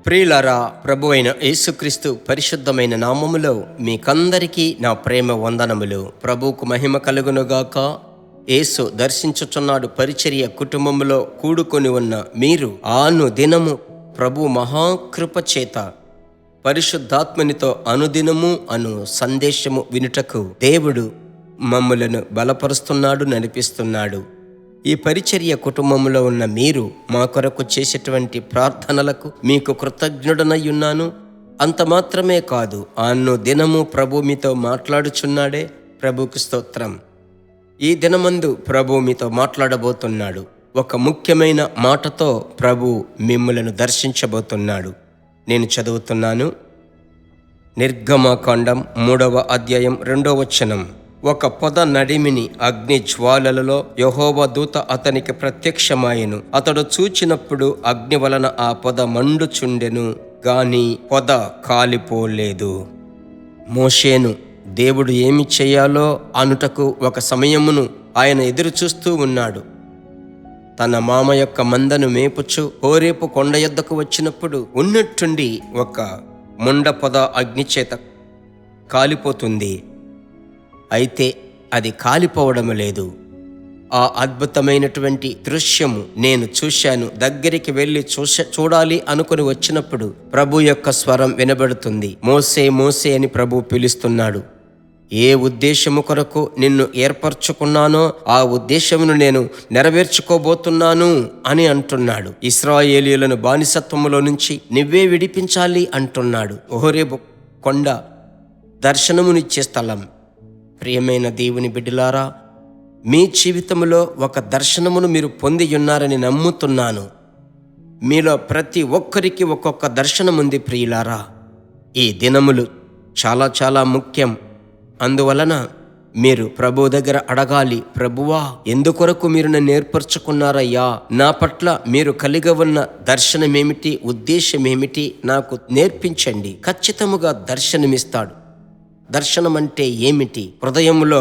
ప్రియులారా, ప్రభు అయిన యేసుక్రీస్తు పరిశుద్ధమైన నామములో మీకందరికీ నా ప్రేమ వందనములు. ప్రభువుకు మహిమ కలుగునుగాక. యేసు దర్శించుచున్నాడు పరిచర్య కుటుంబంలో కూడుకొని ఉన్న మీరు దినము ప్రభు మహాకృప చేత పరిశుద్ధాత్మనితో అనుదినము సందేశము వినుటకు దేవుడు మమ్ములను బలపరుస్తున్నాడు, నడిపిస్తున్నాడు. ఈ పరిచర్య కుటుంబంలో ఉన్న మీరు మా కొరకు చేసేటువంటి ప్రార్థనలకు మీకు కృతజ్ఞుడనయ్యున్నాను. అంత మాత్రమే కాదు, దినము ప్రభు మీతో మాట్లాడుచున్నాడే. ప్రభుకు స్తోత్రం. ఈ దినమందు ప్రభు మీతో మాట్లాడబోతున్నాడు. ఒక ముఖ్యమైన మాటతో ప్రభు మిమ్ములను దర్శించబోతున్నాడు. నేను చదువుతున్నాను. నిర్గమకాండం 3వ అధ్యాయం 2వ వచనం. ఒక పొద నడిమిని అగ్ని జ్వాలలలో యెహోవా దూత అతనికి ప్రత్యక్షమాయెను. అతడు చూచినప్పుడు అగ్ని వలన ఆ పొద మండుచుండెను, గాని పొద కాలిపోలేదు. మోషేను దేవుడు ఏమి చేయాలో అనుటకు ఒక సమయమును ఆయన ఎదురు చూస్తూ ఉన్నాడు. తన మామ యొక్క మందను మేపుచు హోరేపు కొండ యొద్దకు వచ్చినప్పుడు ఉన్నట్టుండి ఒక ముండ పొద అగ్నిచేత కాలిపోతుంది. అయితే అది కాలిపోవడం లేదు. ఆ అద్భుతమైనటువంటి దృశ్యము నేను చూశాను. దగ్గరికి వెళ్ళి చూడాలి అనుకుని వచ్చినప్పుడు ప్రభు యొక్క స్వరం వినబడుతుంది. మోసే మోసే అని ప్రభు పిలుస్తున్నాడు. ఏ ఉద్దేశము కొరకు నిన్ను ఏర్పరచుకున్నానో ఆ ఉద్దేశమును నేను నెరవేర్చుకోబోతున్నాను అని అంటున్నాడు. ఇశ్రాయేలీయులను బానిసత్వములో నుంచి నువ్వే విడిపించాలి అంటున్నాడు. హోరేబు కొండ దర్శనమునిచ్చే స్థలం. ప్రియమైన దేవుని బిడ్డలారా, మీ జీవితంలో ఒక దర్శనమును మీరు పొంది ఉన్నారని నమ్ముతున్నాను. మీలో ప్రతి ఒక్కరికి ఒక్కొక్క దర్శనం ఉంది ప్రియులారా. ఈ దినములు చాలా చాలా ముఖ్యం. అందువలన మీరు ప్రభు దగ్గర అడగాలి, ప్రభువా, ఎందుకొరకు మీరు నన్ను ఏర్పరచుకున్నారయ్యా? నా పట్ల మీరు కలిగి ఉన్న దర్శనమేమిటి, ఉద్దేశమేమిటి నాకు నేర్పించండి. ఖచ్చితముగా దర్శనమిస్తాడు. దర్శనం అంటే ఏమిటి? హృదయంలో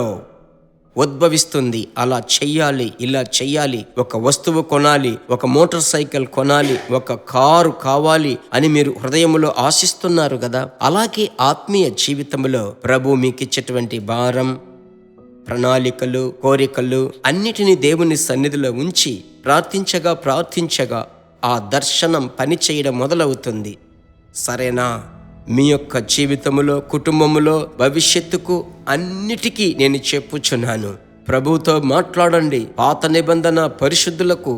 ఉద్భవిస్తుంది. అలా చెయ్యాలి, ఇలా చెయ్యాలి, ఒక వస్తువు కొనాలి, ఒక మోటార్ సైకిల్ కొనాలి, ఒక కారు కావాలి అని మీరు హృదయంలో ఆశిస్తున్నారు కదా. అలాగే ఆత్మీయ జీవితంలో ప్రభు మీకు ఇచ్చేటువంటి భారం, ప్రణాళికలు, కోరికలు అన్నిటినీ దేవుని సన్నిధిలో ఉంచి ప్రార్థించగా ఆ దర్శనం పని చేయడం మొదలవుతుంది. సరేనా? మీ యొక్క జీవితములో, కుటుంబములో, భవిష్యత్తుకు అన్నిటికీ నేను చెప్పుచున్నాను. ప్రభువుతో మాట్లాడండి. పాత నిబంధన పరిశుద్ధులకు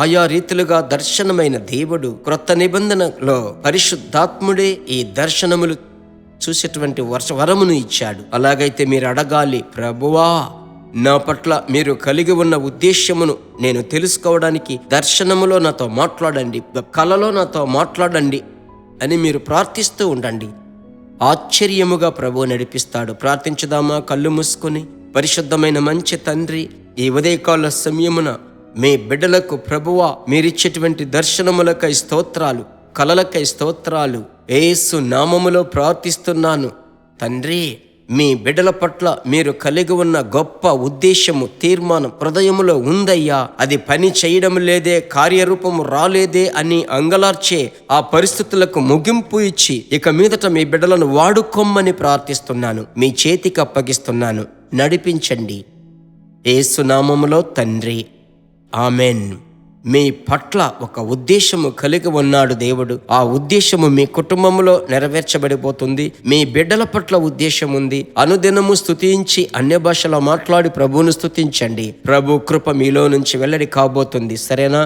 ఆయా రీతిలుగా దర్శనమైన దేవుడు క్రొత్త నిబంధనలో పరిశుద్ధాత్ముడే ఈ దర్శనములు చూసేటువంటి వరమును ఇచ్చాడు. అలాగైతే మీరు అడగాలి, ప్రభువా, నా పట్ల మీరు కలిగి ఉన్న ఉద్దేశ్యమును నేను తెలుసుకోవడానికి దర్శనములో నాతో మాట్లాడండి, కలలో నాతో మాట్లాడండి అని మీరు ప్రార్థిస్తూ ఉండండి. ఆశ్చర్యముగా ప్రభు నడిపిస్తాడు. ప్రార్థించుదామా కళ్ళు మూసుకొని? పరిశుద్ధమైన మంచి తండ్రి, ఈ ఉదయకాల సమయమున మీ బిడ్డలకు ప్రభువా మీరిచ్చేటువంటి దర్శనములకై స్తోత్రాలు, కలలకై స్తోత్రాలు. యేసు నామములో ప్రార్థిస్తున్నాను తండ్రి. మీ బిడ్డల పట్ల మీరు కలిగి ఉన్న గొప్ప ఉద్దేశము, తీర్మానం హృదయములో ఉందయ్యా. అది పని చేయడం లేదే, కార్యరూపము రాలేదే అని అంగలార్చే ఆ పరిస్థితులకు ముగింపు ఇచ్చి ఇక మీదట మీ బిడ్డలను వాడుకోమ్మని ప్రార్థిస్తున్నాను. మీ చేతికి అప్పగిస్తున్నాను. నడిపించండి. యేసు నామములో తండ్రి, ఆమెన్. మీ పట్ల ఒక ఉద్దేశము కలిగి ఉన్నాడు దేవుడు. ఆ ఉద్దేశము మీ కుటుంబంలో నెరవేర్చబడిపోతుంది. మీ బిడ్డల పట్ల ఉద్దేశం ఉంది. అనుదినము స్తుతించి అన్య భాషలో మాట్లాడి ప్రభువును స్తుతించండి. ప్రభు కృప మీలో నుంచి వెల్లడి కాబోతుంది. సరేనా?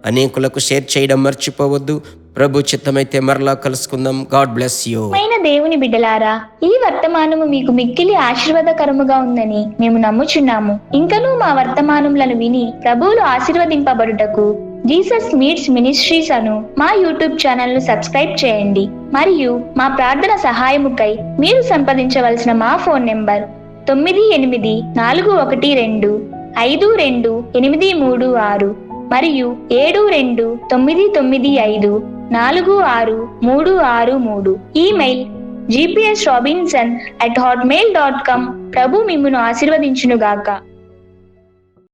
అనేకులకు షేర్ చేయడం మర్చిపోవద్దు. ప్రభు చిత్తమైతే మరలా కలుసుకుందాం. God bless you. దేవుని బిడ్డలారా, ఈ వర్తమానము మీకు మిక్కిలి ఆశీర్వాదకరముగా ఉందని మేము నమ్ముచున్నాము. ఇంకనూ మా వర్తమానములను విని ప్రభువులు ఆశీర్వదింపబడుటకు జీసస్ మీట్స్ మినిస్ట్రీస్ అను మా యూట్యూబ్ ఛానల్ ను సబ్స్క్రైబ్ చేయండి. మరియు మా ప్రార్థన సహాయముకై మీరు సంప్రదించవలసిన మా ఫోన్ నెంబర్ 9841425286 మరియు 7295463663. Email gpsrobinson@hotmail.com. ప్రభు మిమ్మును ఆశీర్వదించునుగాక.